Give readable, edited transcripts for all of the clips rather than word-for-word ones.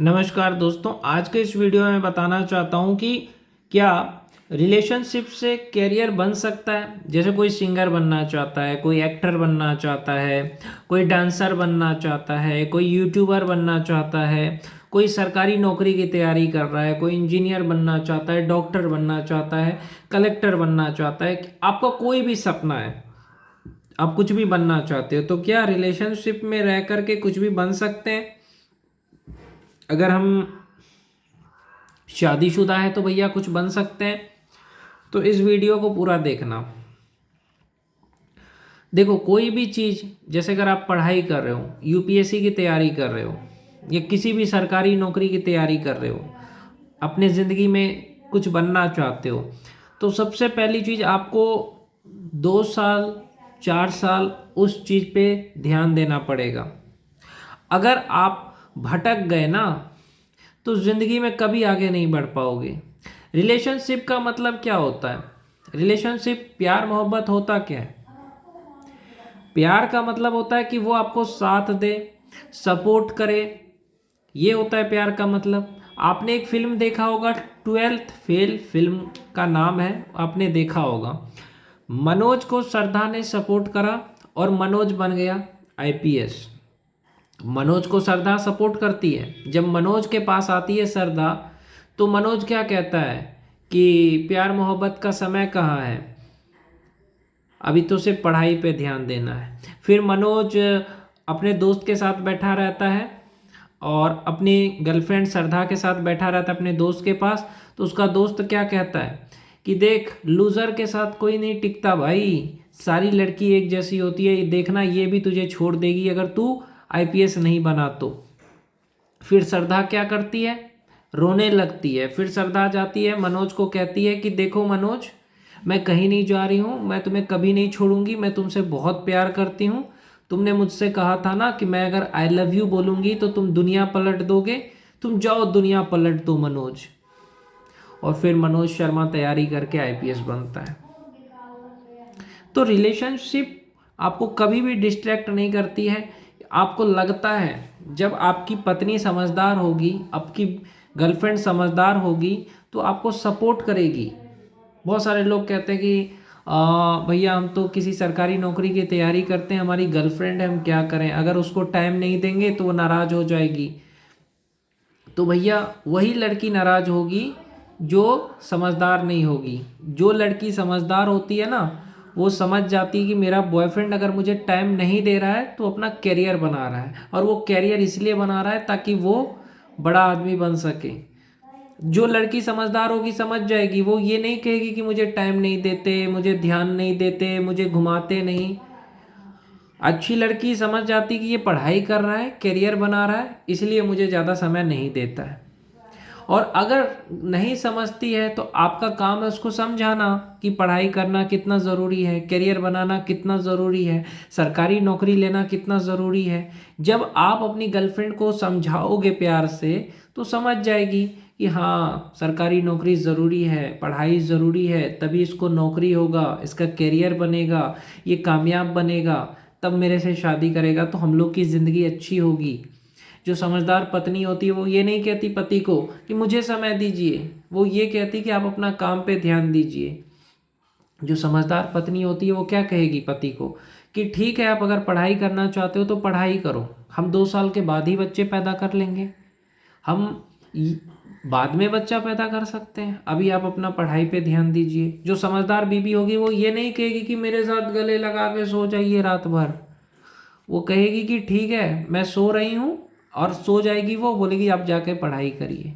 नमस्कार दोस्तों, आज के इस वीडियो में बताना चाहता हूँ कि क्या रिलेशनशिप से करियर बन सकता है। जैसे कोई सिंगर बनना चाहता है, कोई एक्टर बनना चाहता है, कोई डांसर बनना चाहता है, कोई यूट्यूबर बनना चाहता है, कोई सरकारी नौकरी की तैयारी कर रहा है, कोई इंजीनियर बनना चाहता है, डॉक्टर बनना चाहता है, कलेक्टर बनना चाहता है। आपका कोई भी सपना है, आप कुछ भी बनना चाहते हो, तो क्या रिलेशनशिप में रह करके कुछ भी बन सकते हैं। अगर हम शादीशुदा है तो भैया कुछ बन सकते हैं। तो इस वीडियो को पूरा देखना। देखो, कोई भी चीज़, जैसे अगर आप पढ़ाई कर रहे हो, यूपीएससी की तैयारी कर रहे हो या किसी भी सरकारी नौकरी की तैयारी कर रहे हो, अपने ज़िंदगी में कुछ बनना चाहते हो, तो सबसे पहली चीज़ आपको 2 साल 4 साल उस चीज़ पे ध्यान देना पड़ेगा। अगर आप भटक गए ना, तो ज़िंदगी में कभी आगे नहीं बढ़ पाओगे। रिलेशनशिप का मतलब क्या होता है? रिलेशनशिप प्यार मोहब्बत होता क्या है? प्यार का मतलब होता है कि वो आपको साथ दे, सपोर्ट करे। ये होता है प्यार का मतलब। आपने एक फिल्म देखा होगा, 12th फेल फिल्म का नाम है, आपने देखा होगा। मनोज को श्रद्धा ने सपोर्ट करा और मनोज बन गया आईपीएस। मनोज को श्रद्धा सपोर्ट करती है। जब मनोज के पास आती है श्रद्धा, तो मनोज क्या कहता है कि प्यार मोहब्बत का समय कहाँ है, अभी तो सिर्फ पढ़ाई पे ध्यान देना है। फिर मनोज अपने दोस्त के साथ बैठा रहता है और अपनी गर्लफ्रेंड श्रद्धा के साथ बैठा रहता है अपने दोस्त के पास। तो उसका दोस्त क्या कहता है कि देख, लूज़र के साथ कोई नहीं टिकता भाई, सारी लड़की एक जैसी होती है, देखना ये भी तुझे छोड़ देगी अगर तू आईपीएस नहीं बना तो। फिर श्रद्धा क्या करती है? रोने लगती है। फिर श्रद्धा जाती है, मनोज को कहती है कि देखो मनोज, मैं कहीं नहीं जा रही हूँ, मैं तुम्हें कभी नहीं छोड़ूंगी, मैं तुमसे बहुत प्यार करती हूँ। तुमने मुझसे कहा था ना कि मैं अगर आई लव यू बोलूँगी तो तुम दुनिया पलट दोगे, तुम जाओ दुनिया पलट दो मनोज। और फिर मनोज शर्मा तैयारी करके आईपीएस बनता है। तो रिलेशनशिप आपको कभी भी डिस्ट्रैक्ट नहीं करती है। आपको लगता है जब आपकी पत्नी समझदार होगी, आपकी गर्लफ्रेंड समझदार होगी, तो आपको सपोर्ट करेगी। बहुत सारे लोग कहते हैं कि भैया हम तो किसी सरकारी नौकरी की तैयारी करते हैं, हमारी गर्लफ्रेंड है, हम क्या करें, अगर उसको टाइम नहीं देंगे तो वो नाराज़ हो जाएगी। तो भैया वही लड़की नाराज़ होगी जो समझदार नहीं होगी। जो लड़की समझदार होती है ना, वो समझ जाती है कि मेरा बॉयफ्रेंड अगर मुझे टाइम नहीं दे रहा है तो अपना कैरियर बना रहा है, और वो कैरियर इसलिए बना रहा है ताकि वो बड़ा आदमी बन सके। जो लड़की समझदार होगी समझ जाएगी, वो ये नहीं कहेगी कि मुझे टाइम नहीं देते, मुझे ध्यान नहीं देते, मुझे घुमाते नहीं। अच्छी लड़की समझ जाती कि ये पढ़ाई कर रहा है, करियर बना रहा है, इसलिए मुझे ज़्यादा समय नहीं देता है। और अगर नहीं समझती है तो आपका काम है उसको समझाना कि पढ़ाई करना कितना ज़रूरी है, करियर बनाना कितना ज़रूरी है, सरकारी नौकरी लेना कितना ज़रूरी है। जब आप अपनी गर्लफ्रेंड को समझाओगे प्यार से, तो समझ जाएगी कि हाँ, सरकारी नौकरी ज़रूरी है, पढ़ाई ज़रूरी है, तभी इसको नौकरी होगा, इसका करियर बनेगा, ये कामयाब बनेगा, तब मेरे से शादी करेगा तो हम लोग की ज़िंदगी अच्छी होगी। जो समझदार पत्नी होती है वो ये नहीं कहती पति को कि मुझे समय दीजिए, वो ये कहती कि आप अपना काम पे ध्यान दीजिए। जो समझदार पत्नी होती है वो क्या कहेगी पति को कि ठीक है, आप अगर पढ़ाई करना चाहते हो तो पढ़ाई करो, हम 2 साल के बाद ही बच्चे पैदा कर लेंगे, हम य- बाद में बच्चा पैदा कर सकते हैं, अभी आप अपना पढ़ाई पे ध्यान दीजिए। जो समझदार बीबी होगी वो ये नहीं कहेगी कि मेरे साथ गले लगा के सो जाइए रात भर। वो कहेगी कि ठीक है मैं सो रही हूँ, और सो जाएगी, वो बोलेगी आप जाके पढ़ाई करिए।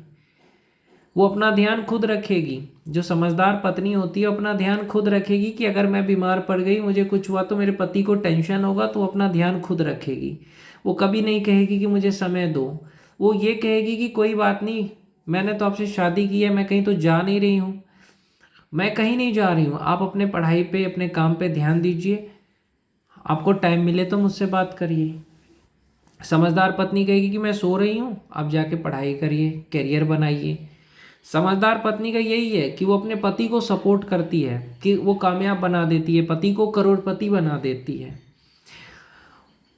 वो अपना ध्यान खुद रखेगी। जो समझदार पत्नी होती है अपना ध्यान खुद रखेगी कि अगर मैं बीमार पड़ गई, मुझे कुछ हुआ तो मेरे पति को टेंशन होगा, तो वो अपना ध्यान खुद रखेगी। वो कभी नहीं कहेगी कि मुझे समय दो। वो ये कहेगी कि कोई बात नहीं, मैंने तो आपसे शादी की है, मैं कहीं तो जा नहीं रही हूँ, मैं कहीं नहीं जा रही हूँ, आप अपने पढ़ाई पे अपने काम पे ध्यान दीजिए, आपको टाइम मिले तो मुझसे बात करिए। समझदार पत्नी कहेगी कि मैं सो रही हूँ, आप जाके पढ़ाई करिए, करियर बनाइए। समझदार पत्नी का यही है कि वो अपने पति को सपोर्ट करती है, कि वो कामयाब बना देती है, पति को करोड़पति बना देती है।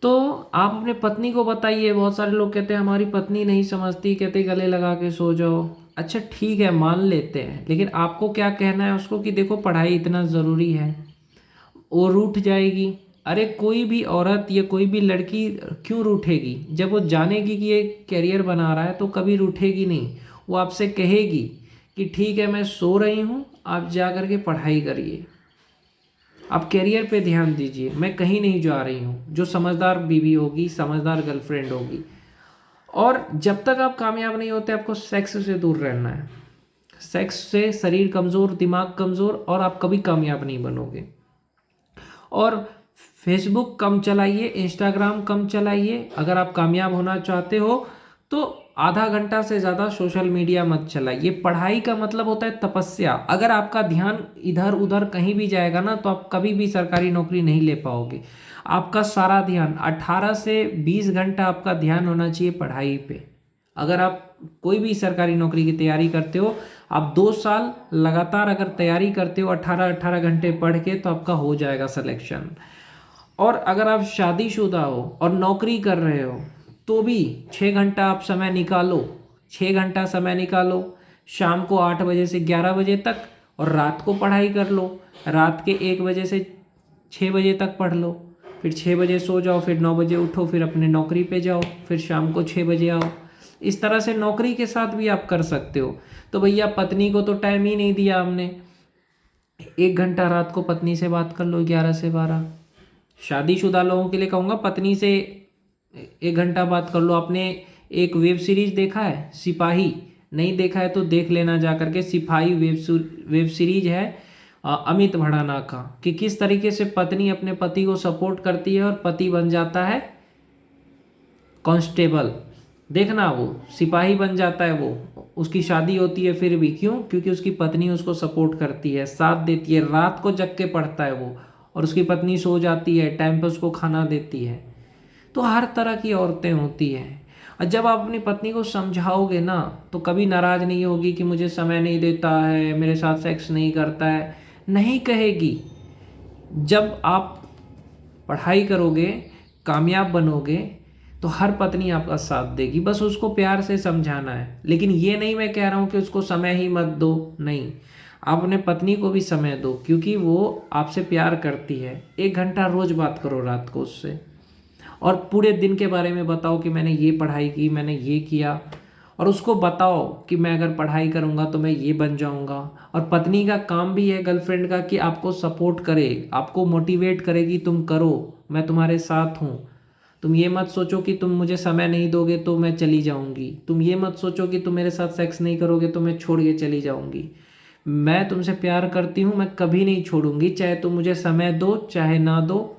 तो आप अपने पत्नी को बताइए। बहुत सारे लोग कहते हैं हमारी पत्नी नहीं समझती, कहते गले लगा के सो जाओ। अच्छा ठीक है, मान लेते हैं, लेकिन आपको क्या कहना है उसको कि देखो पढ़ाई इतना ज़रूरी है। वो रूठ जाएगी। अरे कोई भी औरत या कोई भी लड़की क्यों रूठेगी? जब वो जानेगी कि ये करियर बना रहा है तो कभी रूठेगी नहीं। वो आपसे कहेगी कि ठीक है मैं सो रही हूँ, आप जा कर के पढ़ाई करिए, आप करियर पे ध्यान दीजिए, मैं कहीं नहीं जा रही हूँ। जो समझदार बीवी होगी, समझदार गर्लफ्रेंड होगी। और जब तक आप कामयाब नहीं होते, आपको सेक्स से दूर रहना है। सेक्स से शरीर कमज़ोर, दिमाग कमज़ोर, और आप कभी कामयाब नहीं बनोगे। और फेसबुक कम चलाइए, इंस्टाग्राम कम चलाइए। अगर आप कामयाब होना चाहते हो तो आधा घंटा से ज़्यादा सोशल मीडिया मत चलाइए। पढ़ाई का मतलब होता है तपस्या। अगर आपका ध्यान इधर उधर कहीं भी जाएगा ना, तो आप कभी भी सरकारी नौकरी नहीं ले पाओगे। आपका सारा ध्यान 18 से 20 घंटा आपका ध्यान होना चाहिए पढ़ाई पे। अगर आप कोई भी सरकारी नौकरी की तैयारी करते हो, आप 2 साल लगातार अगर तैयारी करते हो 18-18 घंटे पढ़ के, तो आपका हो जाएगा सिलेक्शन। और अगर आप शादीशुदा हो और नौकरी कर रहे हो, तो भी 6 घंटा आप समय निकालो। 6 घंटा समय निकालो, शाम को 8 बजे से 11 बजे तक, और रात को पढ़ाई कर लो। रात के 1 बजे से 6 बजे तक पढ़ लो, फिर 6 बजे सो जाओ, फिर 9 बजे उठो, फिर अपने नौकरी पे जाओ, फिर शाम को 6 बजे आओ। इस तरह से नौकरी के साथ भी आप कर सकते हो। तो भैया पत्नी को तो टाइम ही नहीं दिया हमने। 1 घंटा रात को पत्नी से बात कर लो, 11 से 12। शादीशुदा लोगों के लिए कहूँगा, पत्नी से 1 घंटा बात कर लो। आपने एक वेब सीरीज देखा है सिपाही? नहीं देखा है तो देख लेना जा करके। सिपाही वेब सीरीज है अमित भड़ाना का, कि किस तरीके से पत्नी अपने पति को सपोर्ट करती है और पति बन जाता है कांस्टेबल। देखना, वो सिपाही बन जाता है, वो उसकी शादी होती है फिर भी। क्यों? क्योंकि उसकी पत्नी उसको सपोर्ट करती है, साथ देती है। रात को जग के पढ़ता है वो, और उसकी पत्नी सो जाती है, टाइम पे उसको खाना देती है। तो हर तरह की औरतें होती हैं। और जब आप अपनी पत्नी को समझाओगे ना, तो कभी नाराज़ नहीं होगी कि मुझे समय नहीं देता है, मेरे साथ सेक्स नहीं करता है, नहीं कहेगी। जब आप पढ़ाई करोगे, कामयाब बनोगे, तो हर पत्नी आपका साथ देगी। बस उसको प्यार से समझाना है। लेकिन ये नहीं मैं कह रहा हूँ कि उसको समय ही मत दो, नहीं, आप अपने पत्नी को भी समय दो, क्योंकि वो आपसे प्यार करती है। 1 घंटा रोज बात करो रात को उससे, और पूरे दिन के बारे में बताओ कि मैंने ये पढ़ाई की, मैंने ये किया। और उसको बताओ कि मैं अगर पढ़ाई करूँगा तो मैं ये बन जाऊँगा। और पत्नी का काम भी है, गर्लफ्रेंड का, कि आपको सपोर्ट करे, आपको मोटिवेट करे कि तुम करो, मैं तुम्हारे साथ हूँ। तुम ये मत सोचो कि तुम मुझे समय नहीं दोगे तो मैं चली जाऊँगी। तुम ये मत सोचो कि तुम मेरे साथ सेक्स नहीं करोगे तो मैं छोड़ के चली जाऊँगी। मैं तुमसे प्यार करती हूँ, मैं कभी नहीं छोड़ूंगी, चाहे तुम मुझे समय दो चाहे ना दो,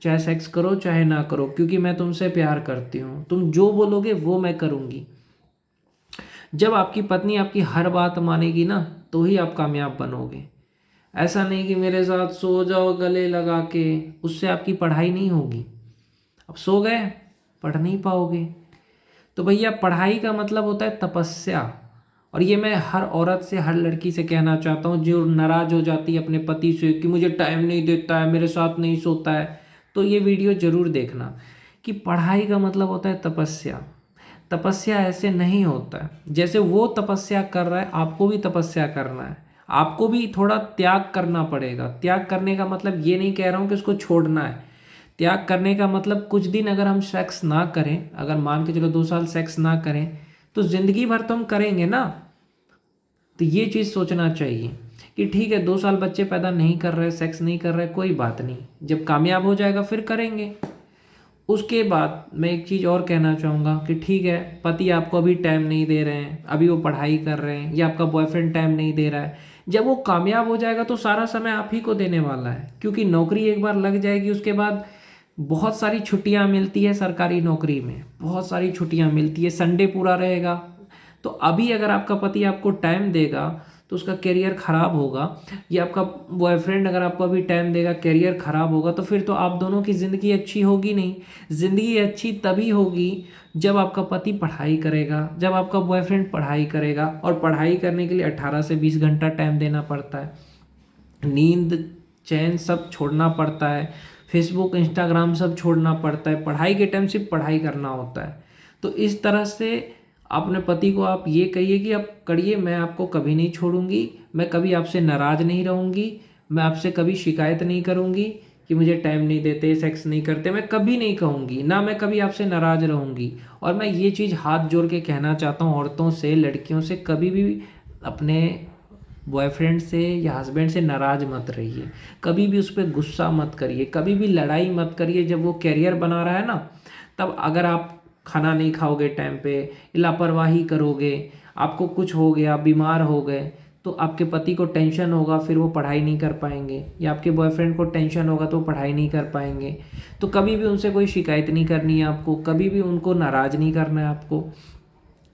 चाहे सेक्स करो चाहे ना करो, क्योंकि मैं तुमसे प्यार करती हूँ। तुम जो बोलोगे वो मैं करूँगी। जब आपकी पत्नी आपकी हर बात मानेगी ना, तो ही आप कामयाब बनोगे। ऐसा नहीं कि मेरे साथ सो जाओ गले लगा के, उससे आपकी पढ़ाई नहीं होगी। अब सो गए, पढ़ नहीं पाओगे। तो भैया पढ़ाई का मतलब होता है तपस्या। और ये मैं हर औरत से, हर लड़की से कहना चाहता हूँ जो नाराज़ हो जाती है अपने पति से कि मुझे टाइम नहीं देता है, मेरे साथ नहीं सोता है, तो ये वीडियो ज़रूर देखना। कि पढ़ाई का मतलब होता है तपस्या। तपस्या ऐसे नहीं होता है। जैसे वो तपस्या कर रहा है, आपको भी तपस्या करना है। आपको भी थोड़ा त्याग करना पड़ेगा। त्याग करने का मतलब ये नहीं कह रहा हूँ कि उसको छोड़ना है। त्याग करने का मतलब कुछ दिन अगर हम सेक्स ना करें, अगर मान के चलो 2 साल सेक्स ना करें, तो ज़िंदगी भर तो हम करेंगे ना। तो ये चीज़ सोचना चाहिए कि ठीक है 2 साल बच्चे पैदा नहीं कर रहे, सेक्स नहीं कर रहे, कोई बात नहीं, जब कामयाब हो जाएगा फिर करेंगे। उसके बाद मैं एक चीज़ और कहना चाहूँगा कि ठीक है पति आपको अभी टाइम नहीं दे रहे हैं, अभी वो पढ़ाई कर रहे हैं, या आपका बॉयफ्रेंड टाइम नहीं दे रहा है, जब वो कामयाब हो जाएगा तो सारा समय आप ही को देने वाला है। क्योंकि नौकरी एक बार लग जाएगी, उसके बाद बहुत सारी छुट्टियां मिलती है सरकारी नौकरी में, बहुत सारी छुट्टियां मिलती है, संडे पूरा रहेगा। तो अभी अगर आपका पति आपको टाइम देगा तो उसका करियर ख़राब होगा, या आपका बॉयफ्रेंड अगर आपको अभी टाइम देगा, करियर ख़राब होगा, तो फिर तो आप दोनों की ज़िंदगी अच्छी होगी नहीं। ज़िंदगी अच्छी तभी होगी जब आपका पति पढ़ाई करेगा, जब आपका बॉयफ्रेंड पढ़ाई करेगा। और पढ़ाई करने के लिए 18 से 20 घंटा टाइम देना पड़ता है। नींद चैन सब छोड़ना पड़ता है। फेसबुक इंस्टाग्राम सब छोड़ना पड़ता है, पढ़ाई के टाइम सिर्फ पढ़ाई करना होता है। तो इस तरह से अपने पति को आप ये कहिए कि आप करिए, मैं आपको कभी नहीं छोड़ूंगी, मैं कभी आपसे नाराज़ नहीं रहूँगी, मैं आपसे कभी शिकायत नहीं करूँगी कि मुझे टाइम नहीं देते, सेक्स नहीं करते, मैं कभी नहीं कहूँगी, ना मैं कभी आपसे नाराज़ रहूँगी। और मैं ये चीज़ हाथ जोड़ के कहना चाहता हूँ औरतों से, लड़कियों से, कभी भी अपने बॉयफ्रेंड से या हस्बैंड से नाराज़ मत रहिए, कभी भी उस पर गुस्सा मत करिए, कभी भी लड़ाई मत करिए। जब वो कैरियर बना रहा है ना, तब अगर आप खाना नहीं खाओगे टाइम पे, लापरवाही करोगे, आपको कुछ हो गया, बीमार हो गए, तो आपके पति को टेंशन होगा, फिर वो पढ़ाई नहीं कर पाएंगे, या आपके बॉयफ्रेंड को टेंशन होगा तो वो पढ़ाई नहीं कर पाएंगे। तो कभी भी उनसे कोई शिकायत नहीं करनी है आपको, कभी भी उनको नाराज़ नहीं करना है आपको,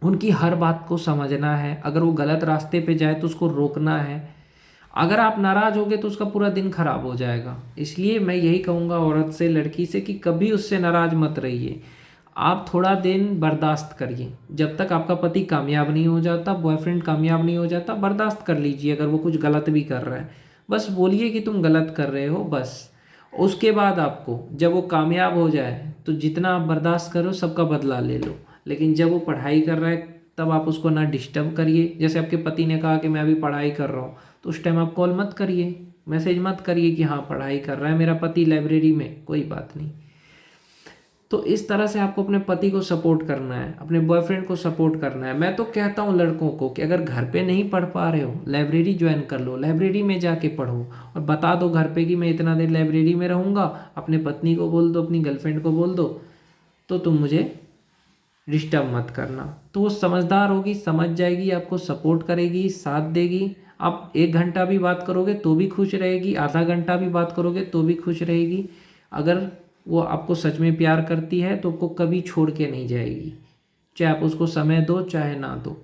उनकी हर बात को समझना है। अगर वो गलत रास्ते पे जाए तो उसको रोकना है। अगर आप नाराज़ होगे तो उसका पूरा दिन खराब हो जाएगा। इसलिए मैं यही कहूँगा औरत से, लड़की से, कि कभी उससे नाराज़ मत रहिए। आप थोड़ा दिन बर्दाश्त करिए, जब तक आपका पति कामयाब नहीं हो जाता, बॉयफ्रेंड कामयाब नहीं हो जाता, बर्दाश्त कर लीजिए। अगर वो कुछ गलत भी कर रहा है, बस बोलिए कि तुम गलत कर रहे हो, बस। उसके बाद आपको जब वो कामयाब हो जाए तो जितना आप बर्दाश्त करो सबका बदला ले लो। लेकिन जब वो पढ़ाई कर रहा है तब आप उसको ना डिस्टर्ब करिए। जैसे आपके पति ने कहा कि मैं अभी पढ़ाई कर रहा हूँ, तो उस टाइम आप कॉल मत करिए, मैसेज मत करिए कि हाँ पढ़ाई कर रहा है मेरा पति लाइब्रेरी में, कोई बात नहीं। तो इस तरह से आपको अपने पति को सपोर्ट करना है, अपने बॉयफ्रेंड को सपोर्ट करना है। मैं तो कहता हूँ लड़कों को कि अगर घर पे नहीं पढ़ पा रहे हो, लाइब्रेरी ज्वाइन कर लो, लाइब्रेरी में जाके पढ़ो और बता दो घर पे कि मैं इतना देर लाइब्रेरी में रहूँगा। अपने पत्नी को बोल दो, अपनी गर्लफ्रेंड को बोल दो, तो तुम मुझे डिस्टर्ब मत करना। तो वो समझदार होगी, समझ जाएगी, आपको सपोर्ट करेगी, साथ देगी। आप 1 घंटा भी बात करोगे तो भी खुश रहेगी, आधा घंटा भी बात करोगे तो भी खुश रहेगी। अगर वो आपको सच में प्यार करती है तो आपको कभी छोड़ के नहीं जाएगी, चाहे आप उसको समय दो चाहे ना दो।